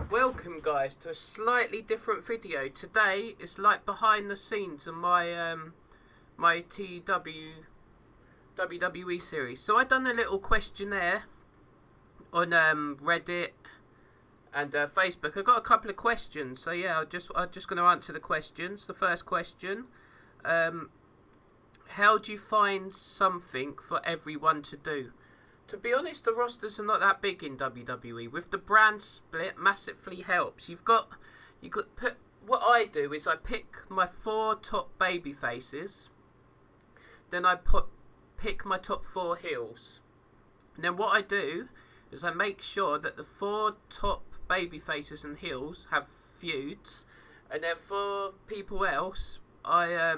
Welcome guys to a slightly different video. Today is like behind the scenes of my my Tew WWE series. So I done a little questionnaire on Reddit and Facebook. I got a couple of questions. So yeah, I'm just going to answer the questions. The first question: how do you find something for everyone to do? To be honest, the rosters are not that big in WWE. With the brand split, massively helps. You got put. What I do is I pick my 4 top baby faces, then I pick my top 4 heels. And then what I do is I make sure that the 4 top baby faces and heels have feuds, and then for people else, I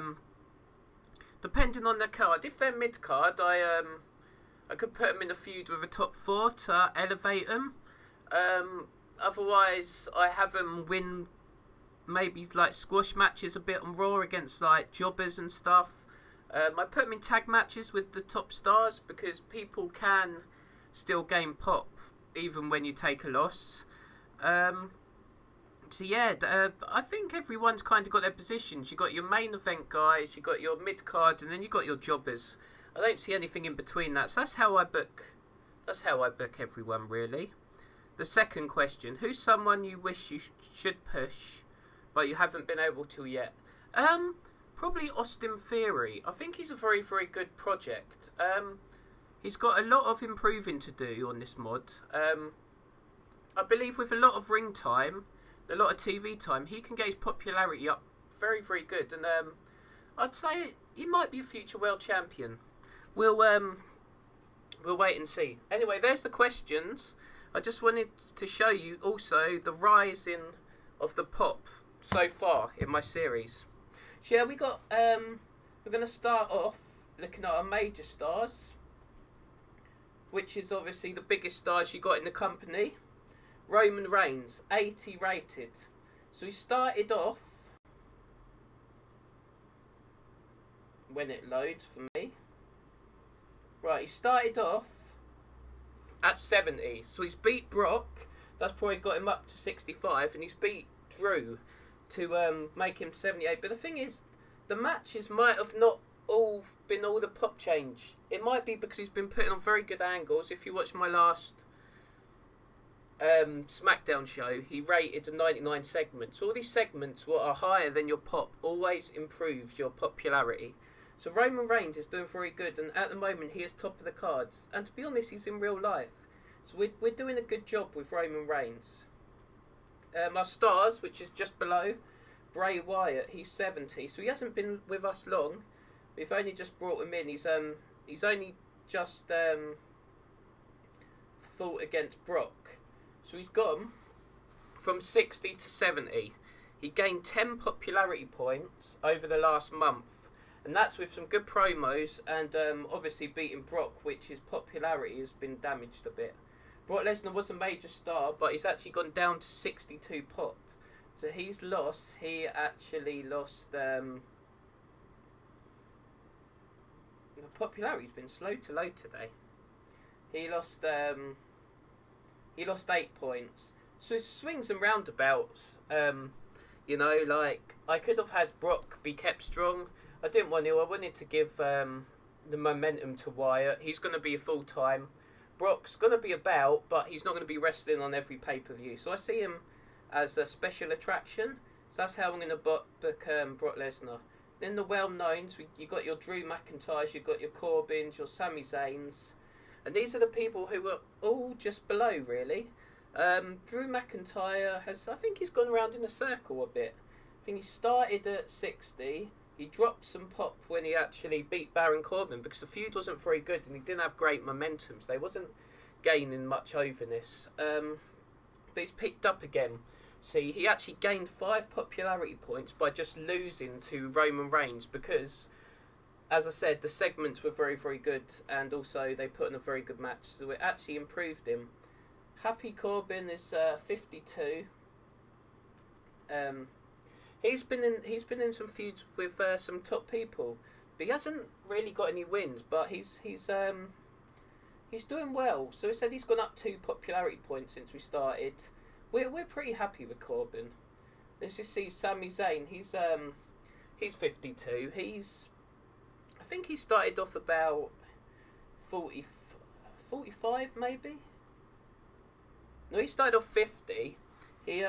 depending on the card. If they're mid card, I could put them in a feud with a top 4 to elevate them. Otherwise, I have them win maybe like squash matches a bit on Raw against like jobbers and stuff. I put them in tag matches with the top stars because people can still gain pop even when you take a loss. So yeah, I think everyone's kind of got their positions. You got your main event guys, you got your mid card, and then you got your jobbers. I don't see anything in between that. So that's how I book. That's how I book everyone, really. The second question: who's someone you wish you should push, but you haven't been able to yet? Probably Austin Theory. I think he's a very, very good project. He's got a lot of improving to do on this mod. I believe with a lot of ring time, a lot of TV time, he can get his popularity up very, very good. And I'd say he might be a future world champion. We'll wait and see. Anyway, there's the questions. I just wanted to show you also the rising of the pop so far in my series. So yeah, we're going to start off looking at our major stars, which is obviously the biggest stars you got in the company. Roman Reigns, 80 rated. So he started off, when it loads for me. Right, he started off at 70. So he's beat Brock. That's probably got him up to 65. And he's beat Drew to make him 78. But the thing is, the matches might have not all been all the pop change. It might be because he's been putting on very good angles. If you watch my last SmackDown show, he rated a 99 segments. All these segments what are higher than your pop always improves your popularity. So Roman Reigns is doing very good, and at the moment he is top of the cards. And to be honest, he's in real life. So we're doing a good job with Roman Reigns. Our stars, which is just below, Bray Wyatt, he's 70. So he hasn't been with us long. We've only just brought him in. He's only just fought against Brock. So he's gone from 60 to 70. He gained 10 popularity points over the last month. And that's with some good promos and obviously beating Brock, which his popularity has been damaged a bit. Brock Lesnar was a major star, but he's actually gone down to 62 pop. So he actually lost, the popularity's been slow to load today. He lost 8 points. So his swings and roundabouts, you know, like, I could have had Brock be kept strong. I didn't want to. I wanted to give the momentum to Wyatt. He's going to be a full-time. Brock's going to be about, but he's not going to be wrestling on every pay-per-view. So I see him as a special attraction. So that's how I'm going to book Brock Lesnar. Then the well-knowns, you got your Drew McIntyres, you've got your Corbins, your Sami Zayns. And these are the people who are all just below, really. Drew McIntyre I think he's gone around in a circle a bit. I think he started at 60. He dropped some pop when he actually beat Baron Corbin because the feud wasn't very good and he didn't have great momentum. So they wasn't gaining much overness. But he's picked up again. See, he actually gained 5 popularity points by just losing to Roman Reigns because, as I said, the segments were very, very good and also they put in a very good match. So it actually improved him. Happy Corbin is 52. He's been in some feuds with some top people, but he hasn't really got any wins. But he's doing well. So he said he's gone up 2 popularity points since we started. we're pretty happy with Corbin. Let's just see Sami Zayn. He's 52. I think he started off about 40, 45 maybe. No, he started off 50. He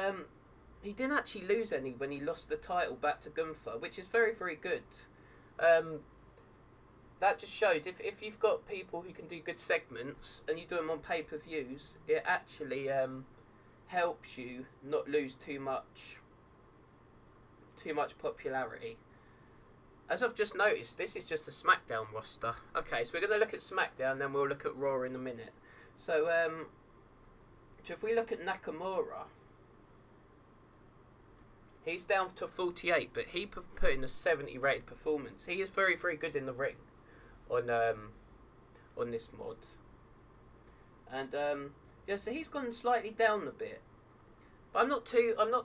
didn't actually lose any when he lost the title back to Gunther, which is very, very good. That just shows if you've got people who can do good segments and you do them on pay-per-views, it actually helps you not lose too much popularity. As I've just noticed, this is just a SmackDown roster. Okay, so we're going to look at SmackDown, then we'll look at Raw in a minute. So if we look at Nakamura, he's down to 48, but he put in a 70 rated performance. He is very, very good in the ring on this mod. And yeah, so he's gone slightly down a bit. But I'm not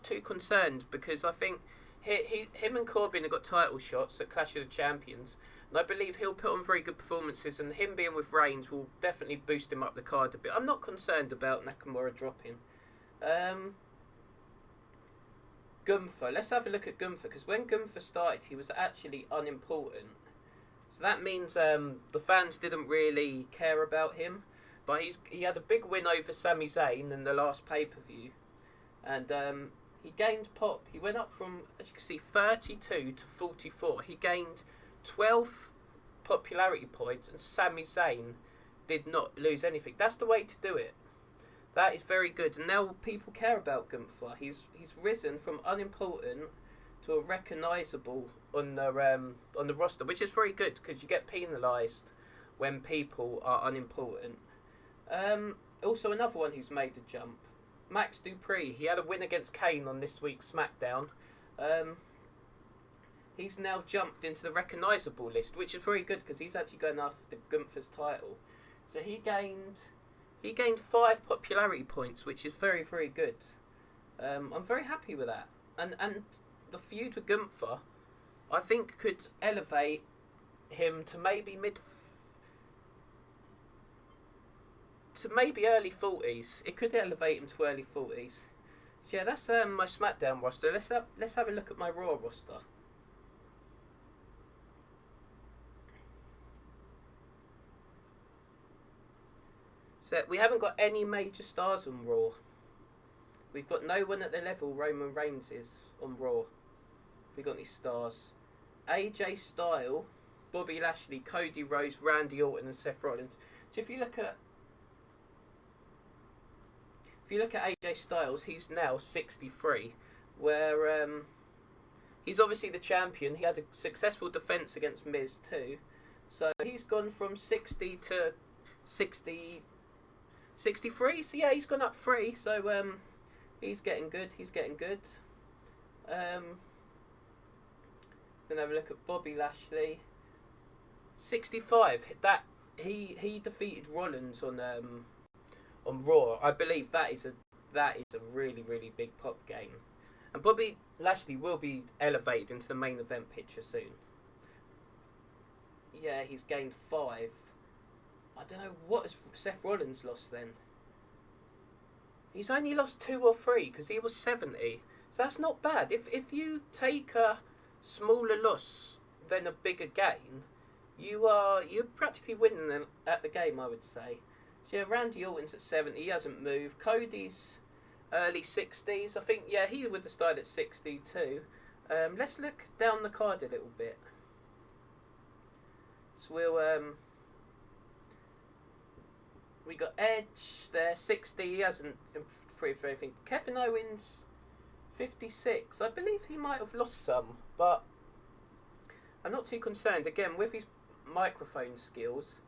too concerned, because I think him and Corbin have got title shots at Clash of the Champions, and I believe he'll put on very good performances, and him being with Reigns will definitely boost him up the card a bit. I'm not concerned about Nakamura dropping. Gunther. Let's have a look at Gunther, because when Gunther started, he was actually unimportant. So that means the fans didn't really care about him. But he had a big win over Sami Zayn in the last pay-per-view. And he gained pop. He went up from, as you can see, 32 to 44. He gained 12 popularity points, and Sami Zayn did not lose anything. That's the way to do it. That is very good, and now people care about Gunther. He's risen from unimportant to a recognisable on the roster, which is very good, because you get penalised when people are unimportant. Also, another one who's made a jump, Max Dupree. He had a win against Kane on this week's SmackDown. He's now jumped into the recognisable list, which is very good, because he's actually going after Gunther's title. So he gained 5 popularity points, which is very, very good. I'm very happy with that. And the feud with Gunther, I think, could elevate him to maybe early 40s. It could elevate him to early 40s. So yeah, that's my SmackDown roster. Let's have a look at my Raw roster. So we haven't got any major stars on Raw. We've got no one at the level Roman Reigns is on Raw. We've got any stars. AJ Styles, Bobby Lashley, Cody Rhodes, Randy Orton and Seth Rollins. So if you look at AJ Styles, he's now 63, where he's obviously the champion. He had a successful defence against Miz too. So he's gone from 60 to 63, so yeah, he's gone up 3, so he's getting good. Gonna have a look at Bobby Lashley. 65. That he defeated Rollins on Raw. I believe that is a really, really big pop game. And Bobby Lashley will be elevated into the main event picture soon. Yeah, he's gained 5. I don't know, what has Seth Rollins lost then? He's only lost 2 or 3, because he was 70. So that's not bad. If you take a smaller loss than a bigger gain, you're practically winning at the game, I would say. So yeah, Randy Orton's at 70. He hasn't moved. Cody's early 60s. I think, yeah, he would have started at 60 too. Let's look down the card a little bit. So we got Edge there, 60. He hasn't improved or anything. Kevin Owens, 56. I believe he might have lost some, but I'm not too concerned. Again, with his microphone skills,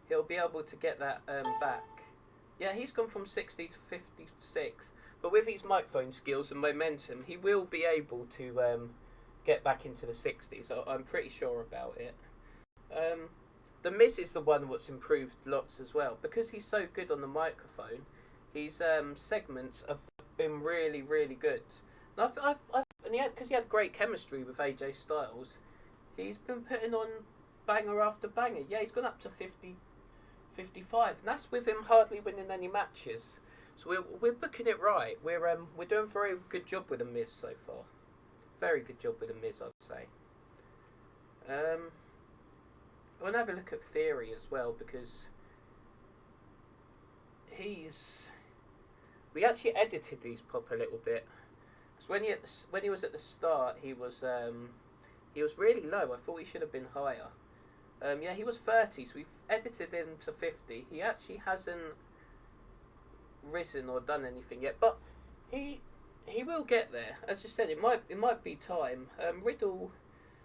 he'll be able to get that back. Yeah, he's gone from 60 to 56. But with his microphone skills and momentum, he will be able to get back into the 60s. I'm pretty sure about it. The Miz is the one that's improved lots as well, because he's so good on the microphone. His segments have been really, really good. And because he had great chemistry with AJ Styles, he's been putting on banger after banger. Yeah, he's gone up to 50, 55, and that's with him hardly winning any matches. So we're booking it right. We're doing a very good job with the Miz so far. Very good job with the Miz, I'd say. I want to have a look at Theory as well because we actually edited these pop a little bit because when he was at the start he was really low. I thought he should have been higher. Yeah, he was 30, so we've edited him to 50. He actually hasn't risen or done anything yet, but he will get there. As I said, it might be time. Riddle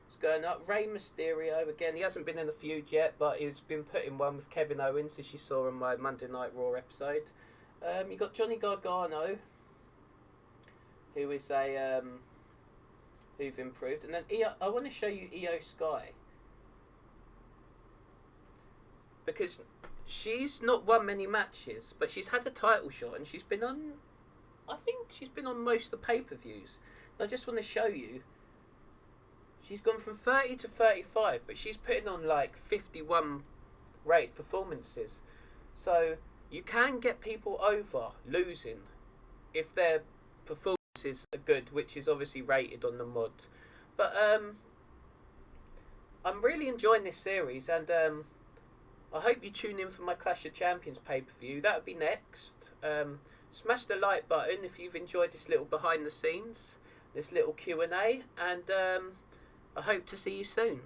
is going up. Rey Mysterio again. He hasn't been in the feud yet, but he's been put in one with Kevin Owens, as you saw in my Monday Night Raw episode. You got Johnny Gargano, who is who've improved, and then I want to show you Io Sky because she's not won many matches, but she's had a title shot and she's been on. I think she's been on most of the pay-per-views. And I just want to show you. She's gone from 30 to 35, but she's putting on like 51 rated performances. So you can get people over losing if their performances are good, which is obviously rated on the mod. But I'm really enjoying this series, and I hope you tune in for my Clash of Champions pay-per-view. That'll be next. Smash the like button if you've enjoyed this little behind the scenes, this little Q&A, and I hope to see you soon.